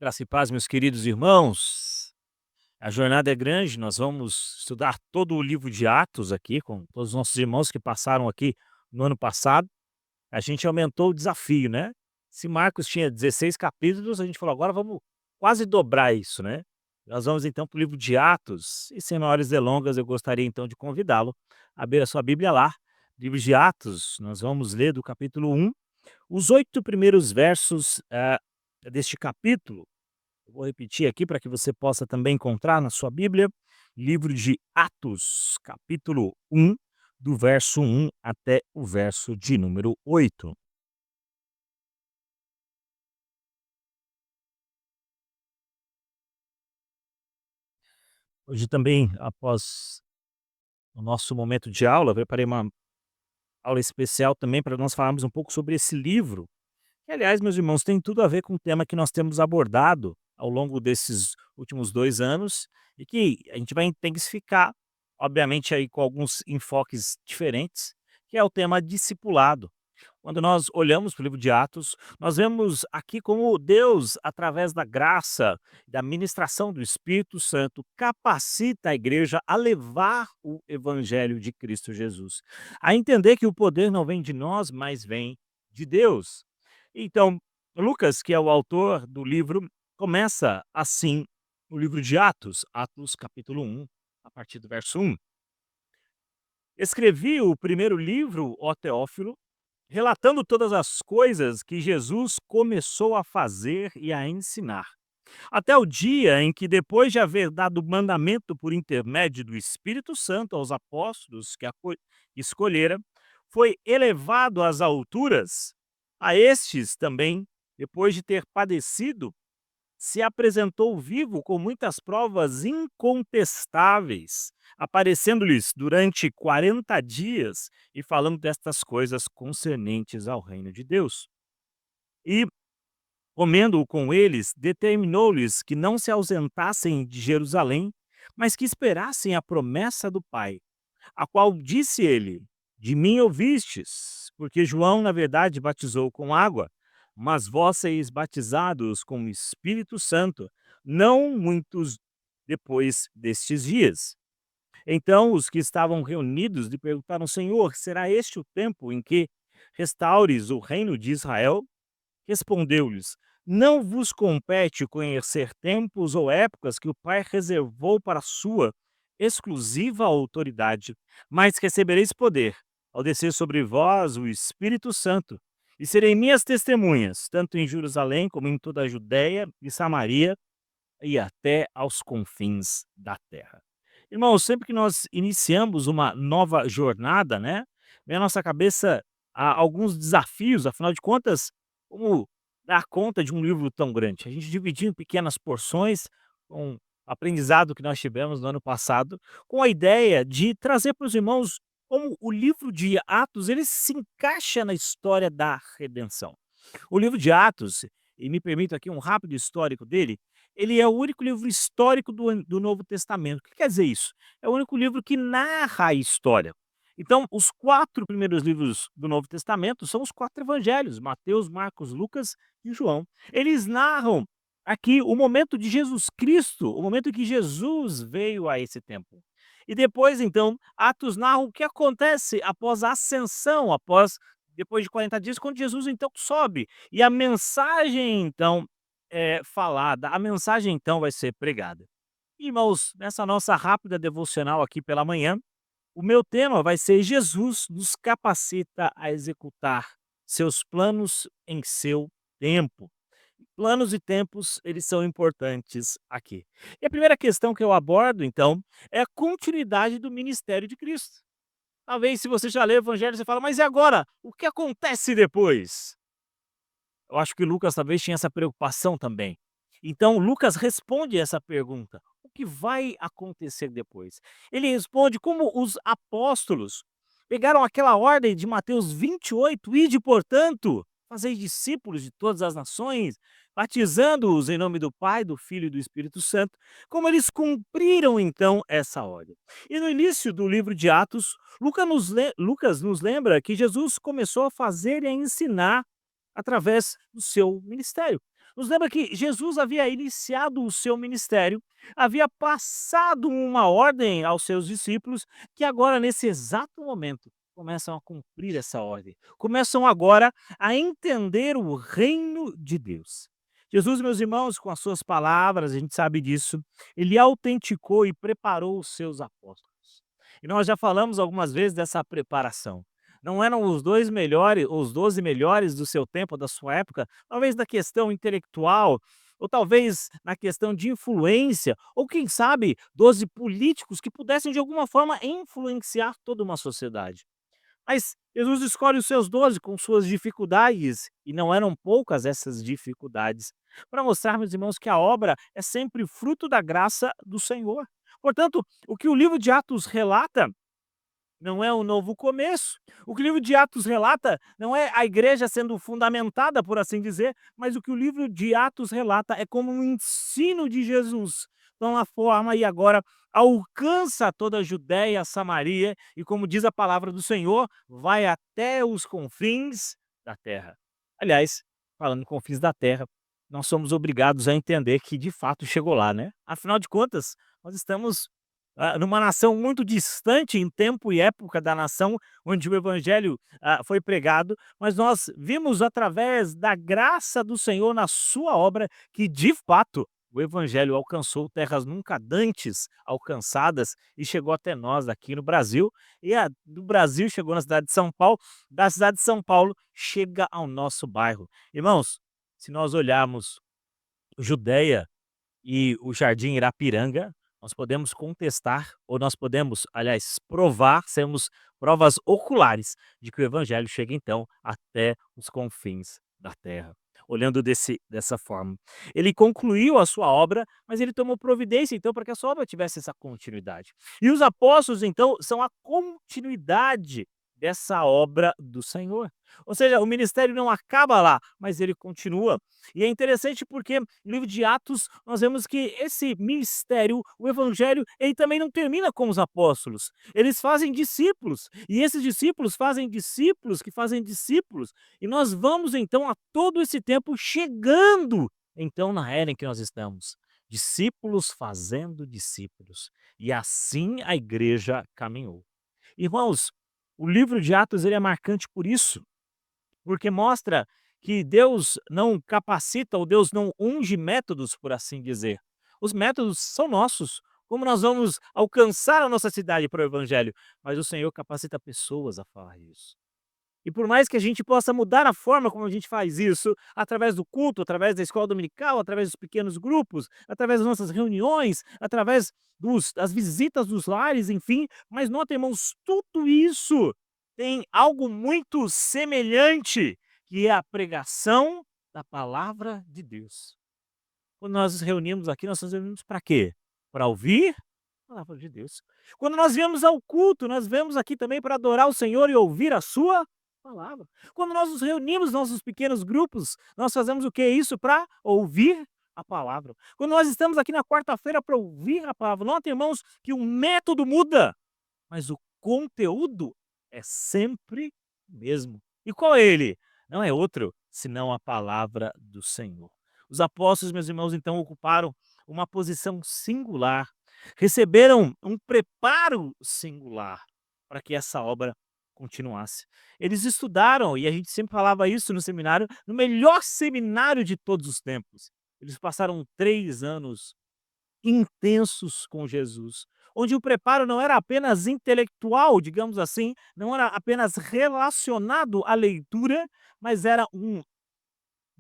Graça e paz, meus queridos irmãos. A jornada é grande, nós vamos estudar todo o livro de Atos aqui, com todos os nossos irmãos que passaram aqui no ano passado. A gente aumentou o desafio, né? Se Marcos tinha 16 capítulos, a gente falou, agora vamos quase dobrar isso, né? Nós vamos então para o livro de Atos, e sem maiores delongas, eu gostaria então de convidá-lo a abrir a sua Bíblia lá. Livro de Atos, nós vamos ler do capítulo 1, os 8 primeiros versos deste capítulo. Eu vou repetir aqui para que você possa também encontrar na sua Bíblia, livro de Atos, capítulo 1, do verso 1 até o verso de número 8. Hoje também, após o nosso momento de aula, eu preparei uma aula especial também para nós falarmos um pouco sobre esse livro, que aliás, meus irmãos, tem tudo a ver com o tema que nós temos abordado ao longo desses últimos 2 anos e que a gente vai intensificar, obviamente aí com alguns enfoques diferentes, que é o tema discipulado. Quando nós olhamos para o livro de Atos, nós vemos aqui como Deus, através da graça, da ministração do Espírito Santo, capacita a igreja a levar o evangelho de Cristo Jesus, a entender que o poder não vem de nós, mas vem de Deus. Então, Lucas, que é o autor do livro, começa assim o livro de Atos, Atos capítulo 1, a partir do verso 1. Escrevi o primeiro livro, ó Teófilo, relatando todas as coisas que Jesus começou a fazer e a ensinar, até o dia em que, depois de haver dado mandamento por intermédio do Espírito Santo aos apóstolos que escolhera, foi elevado às alturas. A estes também, depois de ter padecido, se apresentou vivo com muitas provas incontestáveis, aparecendo-lhes durante 40 dias e falando destas coisas concernentes ao reino de Deus. E, comendo com eles, determinou-lhes que não se ausentassem de Jerusalém, mas que esperassem a promessa do Pai, a qual disse ele: De mim ouvistes, porque João, na verdade, batizou com água, mas vós seis batizados com o Espírito Santo, não muitos depois destes dias. Então os que estavam reunidos lhe perguntaram: Senhor, será este o tempo em que restaures o reino de Israel? Respondeu-lhes: Não vos compete conhecer tempos ou épocas que o Pai reservou para a sua exclusiva autoridade, mas recebereis poder ao descer sobre vós o Espírito Santo, e serei minhas testemunhas, tanto em Jerusalém como em toda a Judéia e Samaria e até aos confins da terra. Irmãos, sempre que nós iniciamos uma nova jornada, né, vem à nossa cabeça alguns desafios, afinal de contas, como dar conta de um livro tão grande? A gente dividiu em pequenas porções, com o aprendizado que nós tivemos no ano passado, com a ideia de trazer para os irmãos como o livro de Atos ele se encaixa na história da redenção. O livro de Atos, e me permito aqui um rápido histórico dele, ele é o único livro histórico do Novo Testamento. O que quer dizer isso? É o único livro que narra a história. Então, os 4 primeiros livros do Novo Testamento são os 4 evangelhos, Mateus, Marcos, Lucas e João. Eles narram aqui o momento de Jesus Cristo, o momento em que Jesus veio a esse tempo. E depois, então, Atos narra o que acontece após a ascensão, depois de 40 dias, quando Jesus então sobe. E a mensagem então é falada, a mensagem então vai ser pregada. Irmãos, nessa nossa rápida devocional aqui pela manhã, o meu tema vai ser: Jesus nos capacita a executar seus planos em seu tempo. Planos e tempos, eles são importantes aqui. E a primeira questão que eu abordo, então, é a continuidade do ministério de Cristo. Talvez, se você já leu o evangelho, você fala: "Mas e agora? O que acontece depois?". Eu acho que Lucas talvez tinha essa preocupação também. Então Lucas responde essa pergunta: o que vai acontecer depois? Ele responde como os apóstolos pegaram aquela ordem de Mateus 28: "Ide, portanto, fazei discípulos de todas as nações, batizando-os em nome do Pai, do Filho e do Espírito Santo", como eles cumpriram então essa ordem. E no início do livro de Atos, Lucas nos lembra que Jesus começou a fazer e a ensinar através do seu ministério. Nos lembra que Jesus havia iniciado o seu ministério, havia passado uma ordem aos seus discípulos, que agora, nesse exato momento, começam a cumprir essa ordem. Começam agora a entender o reino de Deus. Jesus, meus irmãos, com as suas palavras, a gente sabe disso, ele autenticou e preparou os seus apóstolos. E nós já falamos algumas vezes dessa preparação. Não eram os 2 melhores, os 12 melhores do seu tempo, da sua época, talvez na questão intelectual, ou talvez na questão de influência, ou quem sabe 12 políticos que pudessem de alguma forma influenciar toda uma sociedade. Mas Jesus escolhe os seus 12 com suas dificuldades, e não eram poucas essas dificuldades, para mostrar, meus irmãos, que a obra é sempre fruto da graça do Senhor. Portanto, o que o livro de Atos relata não é um novo começo. O que o livro de Atos relata não é a igreja sendo fundamentada, por assim dizer, mas o que o livro de Atos relata é como um ensino de Jesus. Então, a forma e agora alcança toda a Judéia, Samaria e, como diz a palavra do Senhor, vai até os confins da terra. Aliás, falando em confins da terra, nós somos obrigados a entender que de fato chegou lá, né? Afinal de contas, nós estamos numa nação muito distante em tempo e época da nação onde o evangelho, foi pregado, mas nós vimos através da graça do Senhor na sua obra que, de fato, o evangelho alcançou terras nunca dantes alcançadas e chegou até nós aqui no Brasil, e do Brasil chegou na cidade de São Paulo, da cidade de São Paulo chega ao nosso bairro. Irmãos, se nós olharmos Judéia e o Jardim Irapiranga, nós podemos contestar ou nós podemos, aliás, provar, sermos provas oculares de que o evangelho chega então até os confins da terra. Olhando dessa forma. Ele concluiu a sua obra, mas ele tomou providência então para que a sua obra tivesse essa continuidade. E os apóstolos então são a continuidade dessa obra do Senhor. Ou seja, o ministério não acaba lá, mas ele continua. E é interessante porque no livro de Atos nós vemos que esse ministério, o evangelho, ele também não termina com os apóstolos. Eles fazem discípulos, e esses discípulos fazem discípulos que fazem discípulos. E nós vamos então a todo esse tempo chegando então na era em que nós estamos. Discípulos fazendo discípulos. E assim a igreja caminhou. Irmãos, o livro de Atos ele é marcante por isso, porque mostra que Deus não capacita ou Deus não unge métodos, por assim dizer. Os métodos são nossos. Como nós vamos alcançar a nossa cidade para o evangelho? Mas o Senhor capacita pessoas a falar isso. E por mais que a gente possa mudar a forma como a gente faz isso, através do culto, através da escola dominical, através dos pequenos grupos, através das nossas reuniões, através das visitas dos lares, enfim, mas nota, irmãos, tudo isso tem algo muito semelhante, que é a pregação da palavra de Deus. Quando nós nos reunimos aqui, nós nos reunimos para quê? Para ouvir a palavra de Deus. Quando nós viemos ao culto, nós viemos aqui também para adorar o Senhor e ouvir a sua palavra. Quando nós nos reunimos, nossos pequenos grupos, nós fazemos o que? Isso para ouvir a palavra. Quando nós estamos aqui na quarta-feira para ouvir a palavra, nota, irmãos, que o método muda, mas o conteúdo é sempre o mesmo. E qual é ele? Não é outro senão a palavra do Senhor. Os apóstolos, meus irmãos, então ocuparam uma posição singular, receberam um preparo singular para que essa obra continuasse. Eles estudaram, e a gente sempre falava isso no seminário, no melhor seminário de todos os tempos. Eles passaram 3 anos intensos com Jesus, onde o preparo não era apenas intelectual, digamos assim, não era apenas relacionado à leitura, mas era um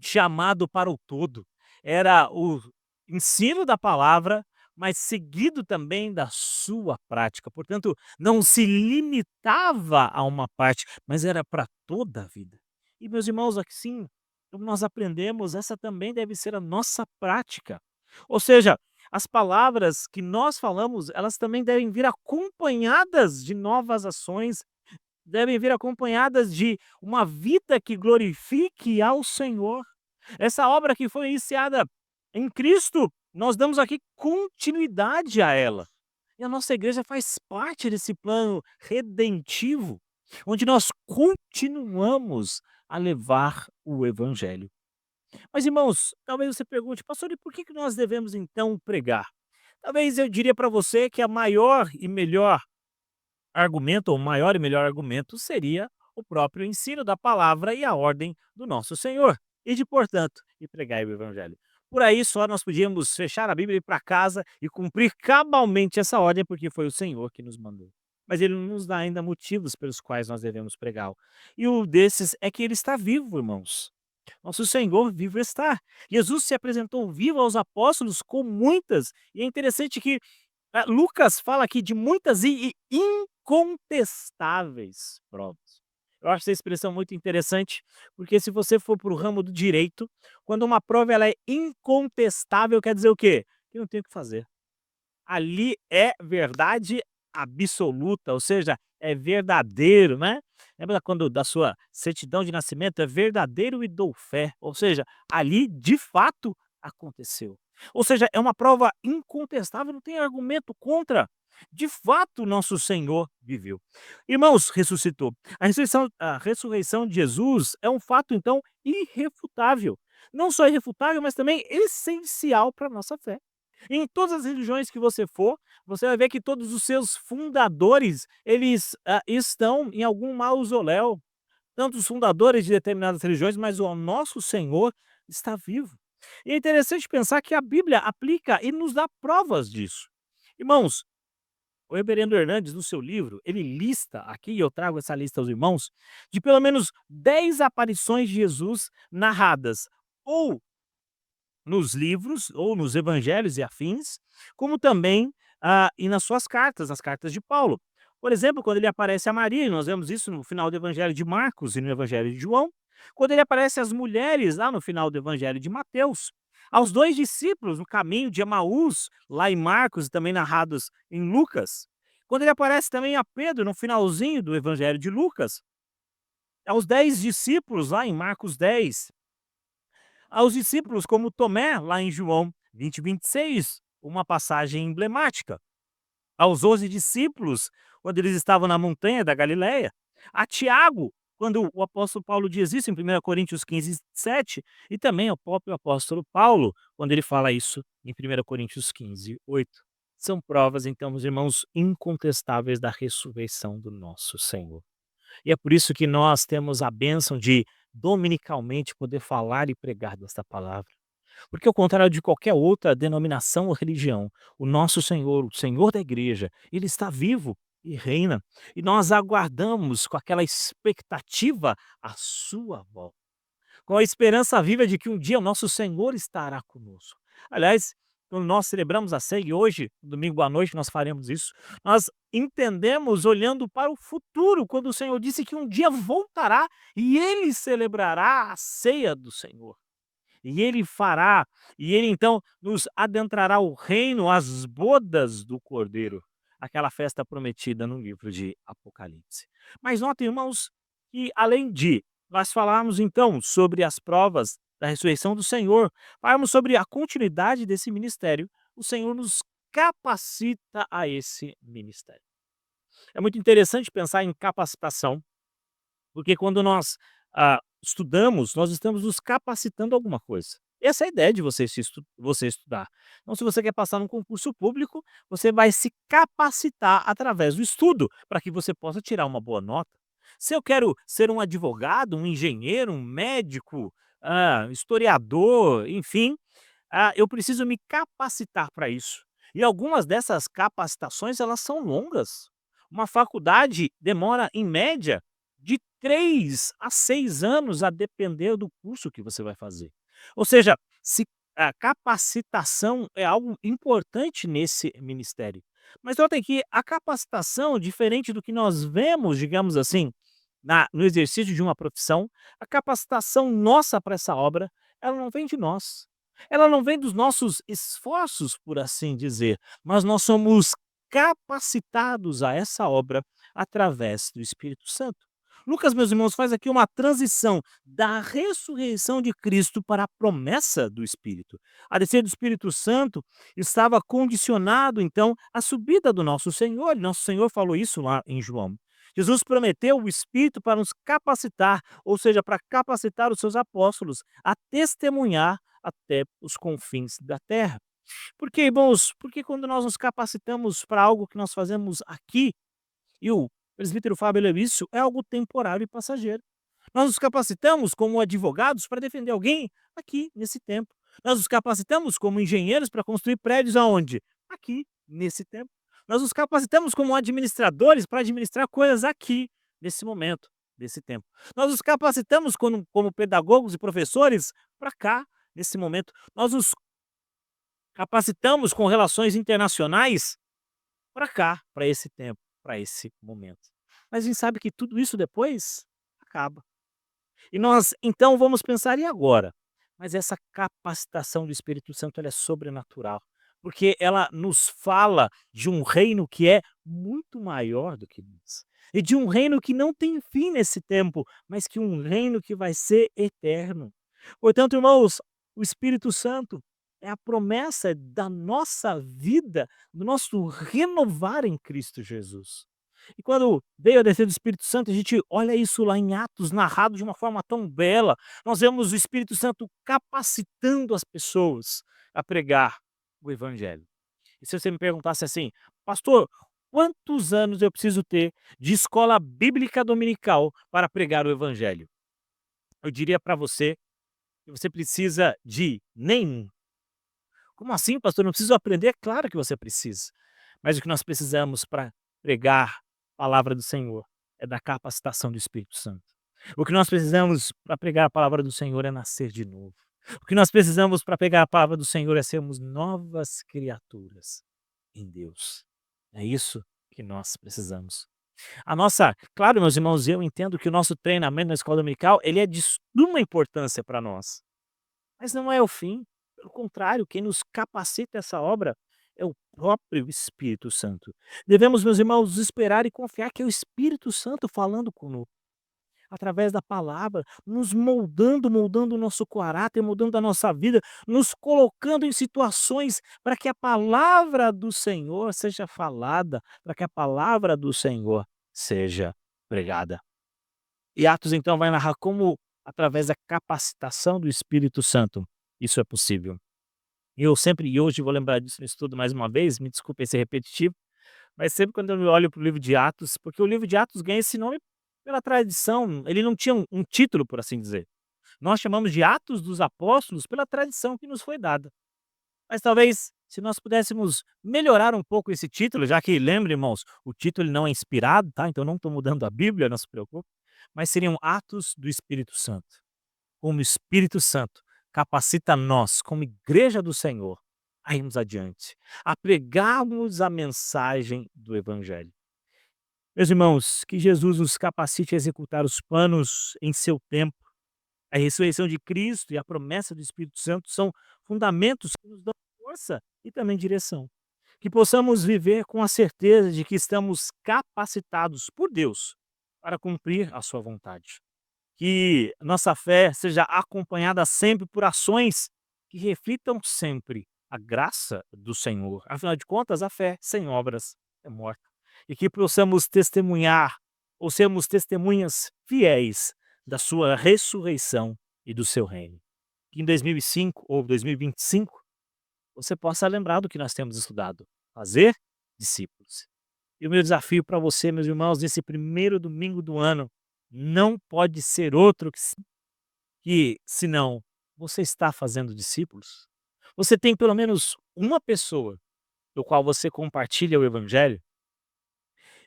chamado para o todo. Era o ensino da palavra, mas seguido também da sua prática. Portanto, não se limitava a uma parte, mas era para toda a vida. E meus irmãos, aqui sim, como nós aprendemos, essa também deve ser a nossa prática. Ou seja, as palavras que nós falamos, elas também devem vir acompanhadas de novas ações, devem vir acompanhadas de uma vida que glorifique ao Senhor. Essa obra que foi iniciada em Cristo, nós damos aqui continuidade a ela. E a nossa igreja faz parte desse plano redentivo, onde nós continuamos a levar o evangelho. Mas, irmãos, talvez você pergunte: "Pastor, e por que que nós devemos então pregar?" Talvez eu diria para você que a maior e melhor argumento, ou maior e melhor argumento, seria o próprio ensino da palavra e a ordem do nosso Senhor. E de, portanto, e pregai o evangelho. Por aí só nós podíamos fechar a Bíblia, ir para casa e cumprir cabalmente essa ordem, porque foi o Senhor que nos mandou. Mas ele não nos dá ainda motivos pelos quais nós devemos pregá-lo. E um desses é que ele está vivo, irmãos. Nosso Senhor vivo está. Jesus se apresentou vivo aos apóstolos com muitas, e é interessante que Lucas fala aqui de muitas e incontestáveis provas. Eu acho essa expressão muito interessante, porque se você for para o ramo do direito, quando uma prova ela é incontestável, quer dizer o quê? Que não tem o que fazer. Ali é verdade absoluta, ou seja, é verdadeiro, né. Lembra quando da sua certidão de nascimento, é verdadeiro e dou fé, ou seja, ali de fato aconteceu. Ou seja, é uma prova incontestável, não tem argumento contra. De fato, nosso Senhor viveu. Irmãos, ressuscitou. A ressurreição de Jesus é um fato, então, irrefutável. Não só irrefutável, mas também essencial para a nossa fé. Em todas as religiões que você for, você vai ver que todos os seus fundadores, eles, estão em algum mausoléu, tanto os fundadores de determinadas religiões, mas o nosso Senhor está vivo. E é interessante pensar que a Bíblia aplica e nos dá provas disso. Irmãos, o reverendo Hernandes, no seu livro, ele lista aqui, e eu trago essa lista aos irmãos, de pelo menos 10 aparições de Jesus narradas ou nos livros ou nos evangelhos e afins, como também, e nas suas cartas, as cartas de Paulo. Por exemplo, quando ele aparece a Maria, e nós vemos isso no final do evangelho de Marcos e no evangelho de João, quando ele aparece às mulheres lá no final do evangelho de Mateus, aos 2 discípulos no caminho de Emaús, lá em Marcos e também narrados em Lucas, quando ele aparece também a Pedro no finalzinho do evangelho de Lucas, aos 10 discípulos lá em Marcos 10, aos discípulos como Tomé, lá em João 20:26, uma passagem emblemática. Aos 11 discípulos, quando eles estavam na montanha da Galileia. A Tiago, quando o apóstolo Paulo diz isso em 1 Coríntios 15:7, e também ao próprio apóstolo Paulo, quando ele fala isso em 1 Coríntios 15:8. São provas, então, meus irmãos, incontestáveis da ressurreição do nosso Senhor. E é por isso que nós temos a bênção de dominicalmente poder falar e pregar desta palavra. Porque ao contrário de qualquer outra denominação ou religião, o nosso Senhor, o Senhor da igreja, ele está vivo e reina. E nós aguardamos com aquela expectativa a sua volta, com a esperança viva de que um dia o nosso Senhor estará conosco. Aliás, quando nós celebramos a ceia, e hoje, domingo à noite, nós faremos isso, nós entendemos olhando para o futuro, quando o Senhor disse que um dia voltará e ele celebrará a ceia do Senhor. E ele fará, e ele então nos adentrará o reino, as bodas do Cordeiro, aquela festa prometida no livro de Apocalipse. Mas notem, irmãos, que além de nós falarmos então sobre as provas da ressurreição do Senhor, falarmos sobre a continuidade desse ministério, o Senhor nos capacita a esse ministério. É muito interessante pensar em capacitação, porque quando nós, estudamos, nós estamos nos capacitando a alguma coisa. Essa é a ideia de você estudar. Então, se você quer passar num concurso público, você vai se capacitar através do estudo, para que você possa tirar uma boa nota. Se eu quero ser um advogado, um engenheiro, um médico, historiador, enfim, eu preciso me capacitar para isso. E algumas dessas capacitações, elas são longas. Uma faculdade demora, em média, de 3 a 6 anos, a depender do curso que você vai fazer. Ou seja, se a capacitação é algo importante nesse ministério. Mas notem que a capacitação, diferente do que nós vemos, digamos assim, no exercício de uma profissão, a capacitação nossa para essa obra, ela não vem de nós. Ela não vem dos nossos esforços, por assim dizer, mas nós somos capacitados a essa obra através do Espírito Santo. Lucas, meus irmãos, faz aqui uma transição da ressurreição de Cristo para a promessa do Espírito. A descer do Espírito Santo estava condicionado, então, à subida do nosso Senhor, e nosso Senhor falou isso lá em João. Jesus prometeu o Espírito para nos capacitar, ou seja, para capacitar os seus apóstolos a testemunhar até os confins da terra. Por quê, irmãos? Porque quando nós nos capacitamos para algo que nós fazemos aqui, e o presbítero Fábio Levício é algo temporário e passageiro. Nós nos capacitamos como advogados para defender alguém aqui, nesse tempo. Nós nos capacitamos como engenheiros para construir prédios aonde? Aqui, nesse tempo. Nós nos capacitamos como administradores para administrar coisas aqui, nesse momento, nesse tempo. Nós nos capacitamos como pedagogos e professores para cá, nesse momento. Nós nos capacitamos com relações internacionais para cá, para esse tempo, para esse momento. Mas a gente sabe que tudo isso depois acaba. E nós então vamos pensar: "E agora?". Mas essa capacitação do Espírito Santo ela é sobrenatural, porque ela nos fala de um reino que é muito maior do que nós, e de um reino que não tem fim nesse tempo, mas que um reino que vai ser eterno. Portanto, irmãos, o Espírito Santo é a promessa da nossa vida, do nosso renovar em Cristo Jesus. E quando veio a descer do Espírito Santo, a gente olha isso lá em Atos, narrado de uma forma tão bela. Nós vemos o Espírito Santo capacitando as pessoas a pregar o Evangelho. E se você me perguntasse assim, pastor, quantos anos eu preciso ter de escola bíblica dominical para pregar o Evangelho? Eu diria para você que você precisa de nenhum. Como assim, pastor? Não preciso aprender? É claro que você precisa. Mas o que nós precisamos para pregar a palavra do Senhor é da capacitação do Espírito Santo. O que nós precisamos para pregar a palavra do Senhor é nascer de novo. O que nós precisamos para pregar a palavra do Senhor é sermos novas criaturas em Deus. É isso que nós precisamos. Claro, meus irmãos, eu entendo que o nosso treinamento na escola dominical, ele é de suma importância para nós. Mas não é o fim, pelo contrário, quem nos capacita essa obra é o próprio Espírito Santo. Devemos, meus irmãos, esperar e confiar que é o Espírito Santo falando conosco, através da palavra, nos moldando o nosso caráter, moldando a nossa vida, nos colocando em situações para que a palavra do Senhor seja falada, para que a palavra do Senhor seja pregada. E Atos então vai narrar como, através da capacitação do Espírito Santo, isso é possível. E hoje vou lembrar disso no estudo mais uma vez, me desculpe ser repetitivo, mas sempre quando eu olho para o livro de Atos, porque o livro de Atos ganha esse nome pela tradição, ele não tinha um título, por assim dizer. Nós chamamos de Atos dos Apóstolos pela tradição que nos foi dada. Mas talvez, se nós pudéssemos melhorar um pouco esse título, já que, lembre, irmãos, o título ele não é inspirado, tá? Então não estou mudando a Bíblia, não se preocupe, mas seriam Atos do Espírito Santo. Como o Espírito Santo capacita nós, como igreja do Senhor, a irmos adiante, a pregarmos a mensagem do Evangelho. Meus irmãos, que Jesus nos capacite a executar os planos em seu tempo. A ressurreição de Cristo e a promessa do Espírito Santo são fundamentos que nos dão força e também direção. Que possamos viver com a certeza de que estamos capacitados por Deus para cumprir a sua vontade. Que nossa fé seja acompanhada sempre por ações que reflitam sempre a graça do Senhor. Afinal de contas, a fé sem obras é morta. E que possamos testemunhar ou sermos testemunhas fiéis da sua ressurreição e do seu reino. Que em 2005 ou 2025 você possa lembrar do que nós temos estudado: fazer discípulos. E o meu desafio para você, meus irmãos, nesse primeiro domingo do ano, não pode ser outro que senão você está fazendo discípulos. Você tem pelo menos uma pessoa do qual você compartilha o evangelho.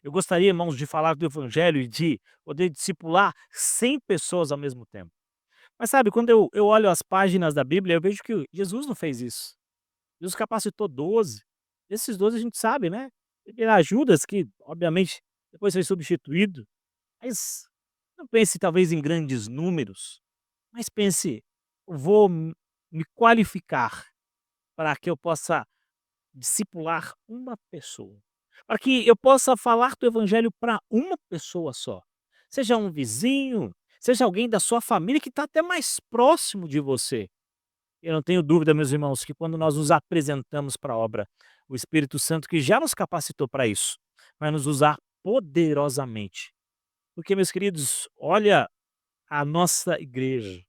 Eu gostaria, irmãos, de falar do evangelho e de poder discipular 100 pessoas ao mesmo tempo. Mas sabe, quando eu olho as páginas da Bíblia, eu vejo que Jesus não fez isso. Jesus capacitou 12. Esses 12 a gente sabe, né? Era Judas, que obviamente depois foi substituído. Mas não pense talvez em grandes números, mas pense, eu vou me qualificar para que eu possa discipular uma pessoa, para que eu possa falar do evangelho para uma pessoa só, seja um vizinho, seja alguém da sua família que está até mais próximo de você. Eu não tenho dúvida, meus irmãos, que quando nós nos apresentamos para a obra, o Espírito Santo, que já nos capacitou para isso, vai nos usar poderosamente Porque, meus queridos, olha a nossa igreja,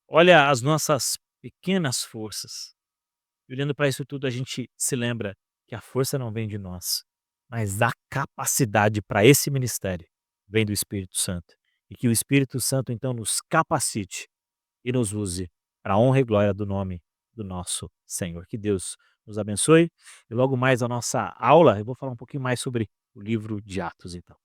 olha as nossas pequenas forças. E olhando para isso tudo, a gente se lembra que a força não vem de nós, mas a capacidade para esse ministério vem do Espírito Santo. E que o Espírito Santo, então, nos capacite e nos use para a honra e glória do nome do nosso Senhor. Que Deus nos abençoe. E logo mais a nossa aula, eu vou falar um pouquinho mais sobre o livro de Atos, então.